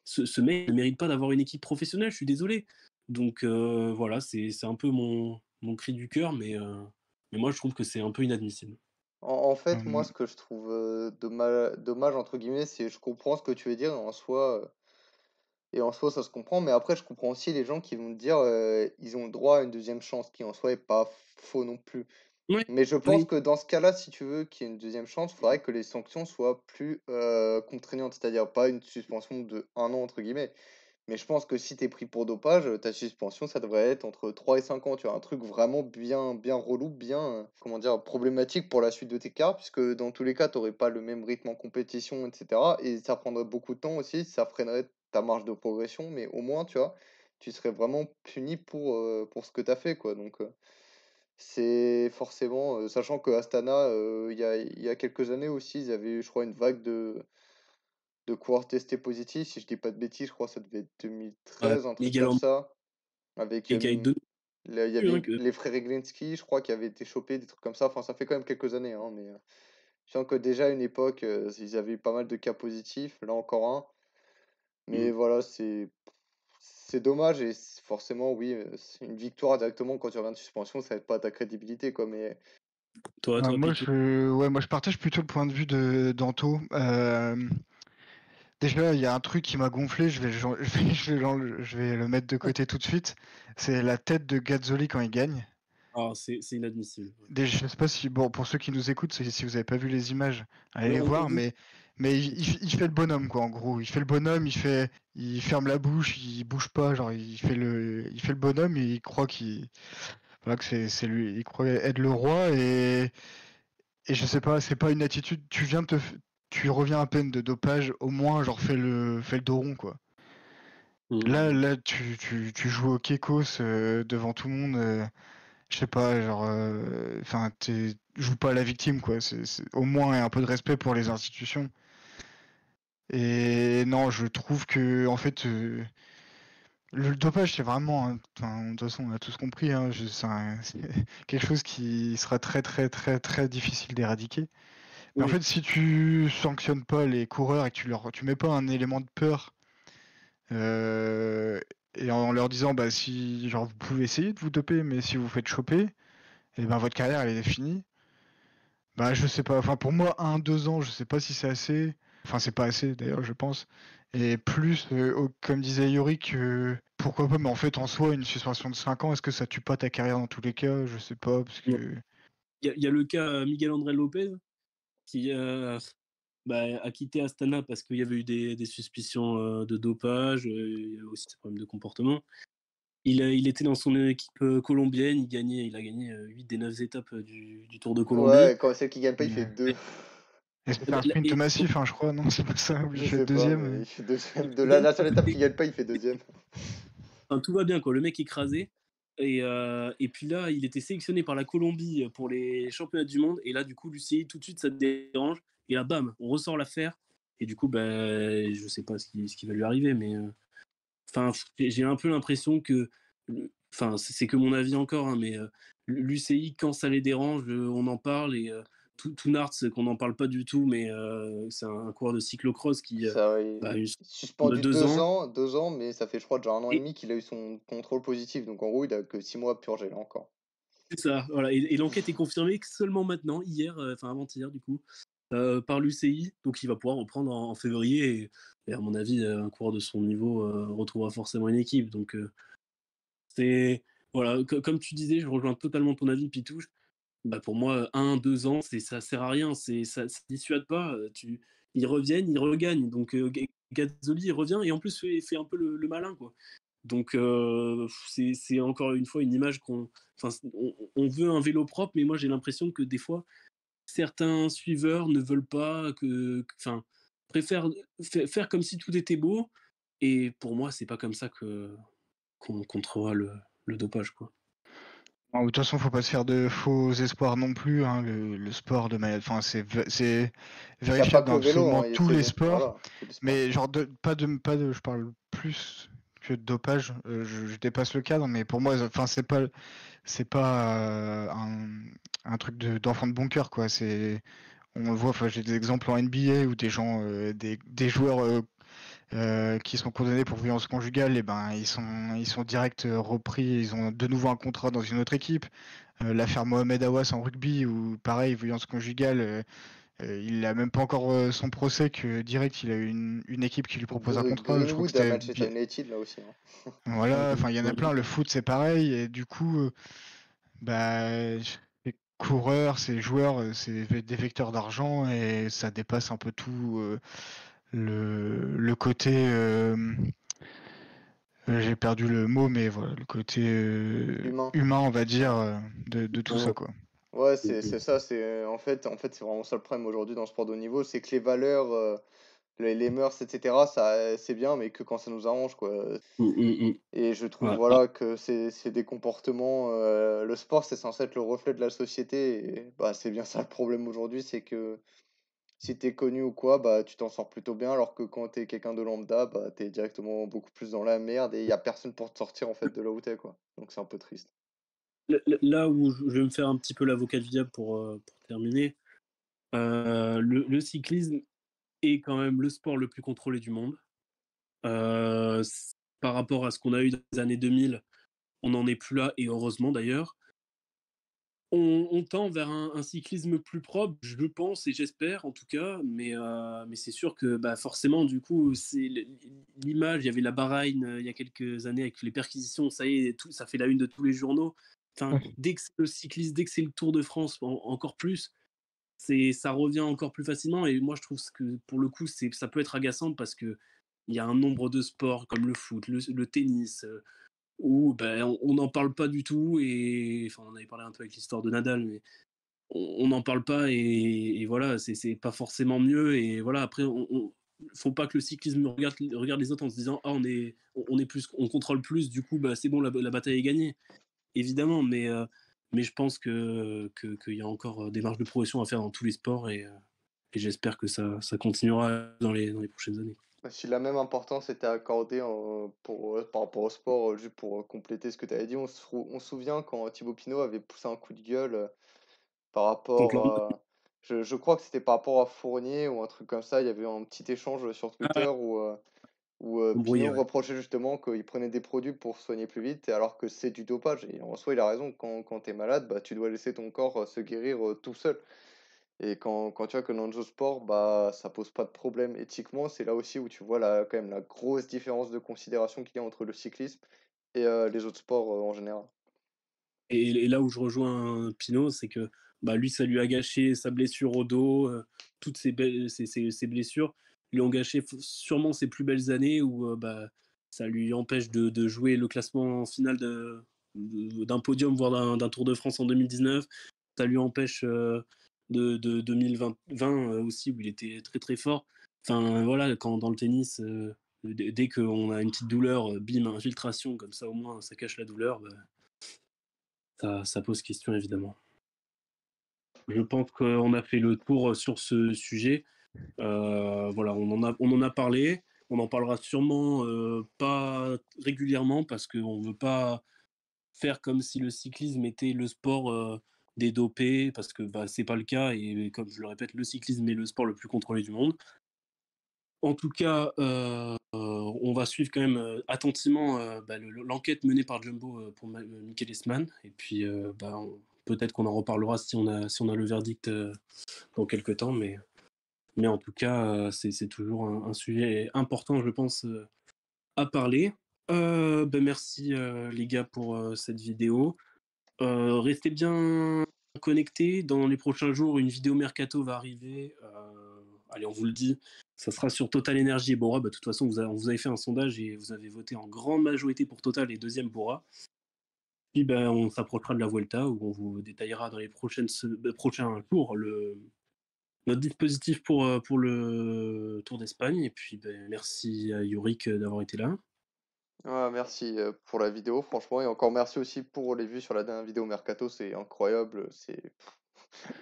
ce mec ne mérite pas d'avoir une équipe professionnelle, je suis désolé. Donc voilà, c'est un peu mon cri du cœur, mais moi je trouve que c'est un peu inadmissible. En fait, moi, Hum, ce que je trouve dommage, entre guillemets, c'est je comprends ce que tu veux dire, et en soi, ça se comprend, mais après, je comprends aussi les gens qui vont te dire ils ont le droit à une deuxième chance, qui en soi est pas faux non plus. Ouais, Mais je pense oui, que dans ce cas-là, si tu veux qu'il y ait une deuxième chance, il faudrait que les sanctions soient plus contraignantes, c'est-à-dire pas une suspension de 1 an, entre guillemets. Mais je pense que si tu es pris pour dopage, ta suspension, ça devrait être entre 3 et 5 ans. Tu vois, un truc vraiment bien, bien relou, bien, comment dire, problématique pour la suite de tes cartes, puisque dans tous les cas, tu n'aurais pas le même rythme en compétition, etc. Et ça prendrait beaucoup de temps aussi, ça freinerait ta marge de progression, mais au moins, tu vois, tu serais vraiment puni pour ce que tu as fait, quoi. Donc, c'est forcément, sachant que Astana, il y a quelques années aussi, ils avaient eu, je crois, une vague de coureurs testés positifs. Si je dis pas de bêtises, je crois que ça devait être 2013, un truc Miguel comme André ça. Avec, qui a deux il y hein, avait que... les frères Eglinski, je crois, qui avaient été chopés, des trucs comme ça. Enfin, ça fait quand même quelques années, hein, mais je sens que déjà à une époque, ils avaient eu pas mal de cas positifs. Là encore un. Mais Mm. voilà, c'est dommage et forcément, oui, c'est une victoire directement quand tu reviens de suspension, ça aide pas à ta crédibilité, quoi. Mais Toi, moi, Pitou. moi, je partage plutôt le point de vue d'Anto. Déjà, il y a un truc qui m'a gonflé, je vais le mettre de côté tout de suite. C'est la tête de Gazzoli quand il gagne. Ah, c'est inadmissible. Ouais. Je sais pas si, bon, pour ceux qui nous écoutent, si vous avez pas vu les images, allez les On voir, veut- mais il fait le bonhomme, quoi, en gros. Il fait le bonhomme, il ferme la bouche, il bouge pas, genre, il fait le bonhomme et il croit voilà, que c'est lui, il croit être le roi et je sais pas, c'est pas une attitude, tu reviens à peine de dopage, au moins, genre, fais le dos rond, quoi. Mm. Là, tu joues au Kekos devant tout le monde. Je sais pas, genre, enfin, joue pas à la victime, quoi. Au moins un peu de respect pour les institutions. Et non, je trouve que, en fait, le dopage, c'est vraiment, enfin, de toute façon, on a tous compris, hein, c'est quelque chose qui sera très, très, très, très difficile d'éradiquer. Mais en Oui. fait, si tu sanctionnes pas les coureurs et que tu mets pas un élément de peur, euh, et en leur disant, bah, si, genre, vous pouvez essayer de vous doper, mais si vous faites choper, et ben votre carrière elle est finie. Bah je sais pas, enfin pour moi 1-2 ans, je sais pas si c'est assez. Enfin c'est pas assez d'ailleurs je pense. Et plus, comme disait Yorick, pourquoi pas, mais en fait en soi une suspension de 5 ans, est-ce que ça tue pas ta carrière dans tous les cas? Je sais pas, parce Bon. que... Il y a le cas Miguel André Lopez qui a quitté Astana parce qu'il y avait eu des suspicions de dopage, il y a aussi des problèmes de comportement. Il était dans son équipe colombienne, il a gagné 8 des 9 étapes du Tour de Colombie. ouais, quand celle qui gagne pas, il fait 2. Et c'était un sprint massif, hein, je crois, non? C'est pas ça, où il Je fait sais pas, mais deuxième. il fait deuxième. Il gagne, La seule étape qu'il gagne pas, il fait deuxième. enfin, tout va bien, quoi. Le mec écrasé. Et puis là, il était sélectionné par la Colombie pour les championnats du monde. Et là, du coup, l'UCI, tout de suite, ça te dérange. Et là, bam, on ressort l'affaire. Et du coup, je sais pas ce qui va lui arriver, mais enfin, j'ai un peu l'impression que, enfin, c'est que mon avis encore, hein, mais l'UCI, quand ça les dérange, on en parle. Et Tounarts, qu'on n'en parle pas du tout, mais c'est un coureur de cyclocross qui Ça, a une suspension de suspendu 2 ans. 2 ans, mais ça fait, je crois, déjà 1 an et Et demi qu'il a eu son contrôle positif. Donc en gros, il a que 6 mois à purger là encore. c'est ça, voilà. Et l'enquête est confirmée que seulement maintenant, hier, enfin avant-hier du coup, par l'UCI. Donc il va pouvoir reprendre en février. Et à mon avis, un coureur de son niveau retrouvera forcément une équipe. Donc c'est voilà, comme tu disais, je rejoins totalement ton avis, Pitouche. Bah pour moi, 1, 2 ans, ça sert à rien. Ça dissuade pas. Ils reviennent, ils regagnent. Donc Gazzoli il revient et en plus fait un peu le malin, quoi. Donc c'est encore une fois une image enfin, on veut un vélo propre, mais moi j'ai l'impression que des fois certains suiveurs ne veulent pas enfin, préfèrent faire comme si tout était beau. Et pour moi, c'est pas comme ça qu'on contrôlera le dopage, quoi. De toute façon, faut pas se faire de faux espoirs non plus, hein. Le sport enfin, c'est Il n'y a pas vérifiable que dans le vélo, absolument hein, tous les sports. Voilà, tous les sports. Mais genre, pas de, je parle plus que de dopage. Je dépasse le cadre, mais pour moi, enfin, c'est pas un truc d'enfant de bon cœur, quoi. on le voit, j'ai des exemples en NBA où des gens, des joueurs qui sont condamnés pour violence conjugale, et ben ils sont direct repris, ils ont de nouveau un contrat dans une autre équipe. L'affaire Mohamed Awas en rugby, où pareil, violence conjugale, il a même pas encore son procès que direct il a eu une équipe qui lui propose un contrat. Je crois que Greenwood à c'était Manchester United là aussi. Hein. voilà, il y en a plein. Le foot c'est pareil, et du coup, ces coureurs, ces joueurs, c'est des vecteurs d'argent, et ça dépasse un peu tout le côté. J'ai perdu le mot, mais voilà, le côté humain, on va dire, de tout ça, quoi. Ouais, c'est ça. En fait, c'est vraiment ça le problème aujourd'hui dans le sport de haut niveau, c'est que les valeurs, les mœurs, etc. Ça, c'est bien, mais que quand ça nous arrange, quoi. Et je trouve, voilà, que c'est des comportements. Le sport, c'est censé être le reflet de la société. Et, bah, c'est bien ça le problème aujourd'hui, c'est que si t'es connu ou quoi, bah, tu t'en sors plutôt bien, alors que quand t'es quelqu'un de lambda, bah, t'es directement beaucoup plus dans la merde et y a personne pour te sortir, en fait, de là où t'es, quoi. Donc c'est un peu triste. Là où je vais me faire un petit peu l'avocat du diable pour terminer, le cyclisme est quand même le sport le plus contrôlé du monde. Par rapport à ce qu'on a eu dans les années 2000, on n'en est plus là, et heureusement d'ailleurs. On tend vers un cyclisme plus propre, je pense et j'espère en tout cas, mais c'est sûr que bah, forcément, du coup, c'est l'image. Il y avait la Bahreïn il y a quelques années avec les perquisitions, ça y est, tout, ça fait la une de tous les journaux. Enfin, dès que c'est le cyclisme, dès que c'est le Tour de France, encore plus, ça revient encore plus facilement. Et moi, je trouve que pour le coup, ça peut être agaçant parce qu'il y a un nombre de sports comme le foot, le tennis. Où on n'en parle pas du tout, et enfin, on en avait parlé un peu avec l'histoire de Nadal, mais on n'en parle pas, et voilà, c'est pas forcément mieux, et voilà, après, faut pas que le cyclisme regarde les autres en se disant on est plus, on contrôle plus, du coup c'est bon, la bataille est gagnée, évidemment, mais je pense qu'il y a encore des marges de progression à faire dans tous les sports, et j'espère que ça continuera dans les prochaines années. Si la même importance était accordée par rapport au sport, juste pour compléter ce que tu avais dit, on se souvient quand Thibaut Pinot avait poussé un coup de gueule par rapport à. Je crois que c'était par rapport à Fournier ou un truc comme ça. Il y avait eu un petit échange sur Twitter où Pinot reprochait justement qu'il prenait des produits pour soigner plus vite, alors que c'est du dopage. Et en soi, il a raison. Quand tu es malade, bah, tu dois laisser ton corps se guérir tout seul. Et quand tu vois que dans le sport, bah, ça pose pas de problème éthiquement, c'est là aussi où tu vois quand même la grosse différence de considération qu'il y a entre le cyclisme et les autres sports en général. Et là où je rejoins Pinot, c'est que lui, ça lui a gâché sa blessure au dos, toutes ses blessures lui ont gâché sûrement ses plus belles années, où ça lui empêche de jouer le classement final d'un podium, voire d'un Tour de France en 2019. Ça lui empêche de 2020 aussi, où il était très très fort. Enfin voilà, quand dans le tennis, dès qu'on a une petite douleur, bim, infiltration, comme ça au moins ça cache la douleur. Ça pose question, évidemment. Je pense qu'on a fait le tour sur ce sujet. Voilà, on en a parlé. On en parlera sûrement pas régulièrement, parce qu'on ne veut pas faire comme si le cyclisme était le sport des dopés, parce que c'est pas le cas. Et comme je le répète, le cyclisme est le sport le plus contrôlé du monde. En tout cas, on va suivre quand même attentivement l'enquête menée par Jumbo pour Michael Eastman. Et puis, peut-être qu'on en reparlera si on a le verdict dans quelques temps. Mais en tout cas, c'est toujours un sujet important, je pense, à parler. Merci les gars pour cette vidéo. Restez bien connectés. Dans les prochains jours, une vidéo mercato va arriver. Allez, on vous le dit, ça sera sur Total Energy et Bora. De toute façon, on vous avez fait un sondage et vous avez voté en grande majorité pour Total et deuxième Bora. Puis on s'approchera de la Vuelta, où on vous détaillera dans les prochains jours notre dispositif pour le Tour d'Espagne. Et puis merci à Yorick d'avoir été là. Ouais, merci pour la vidéo, franchement, et encore merci aussi pour les vues sur la dernière vidéo Mercato, c'est incroyable, c'est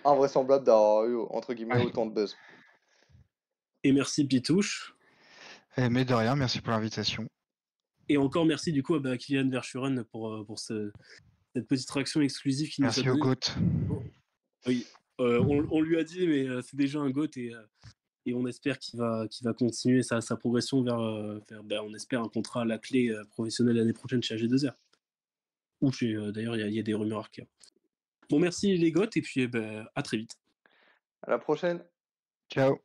invraisemblable d'avoir eu, entre guillemets, autant de buzz. Et merci Pitouche. Mais de rien, merci pour l'invitation. Et encore merci du coup à Kylian Verschuren pour cette petite réaction exclusive qui merci nous a donné. Merci au GOAT. Oui. On lui a dit, mais c'est déjà un GOAT et on espère qu'il va continuer sa progression vers, on espère un contrat à la clé professionnelle l'année prochaine chez AG2R. Ou d'ailleurs, il y a des rumeurs arcades. Bon, merci les GOAT et puis à très vite. À la prochaine. Ciao.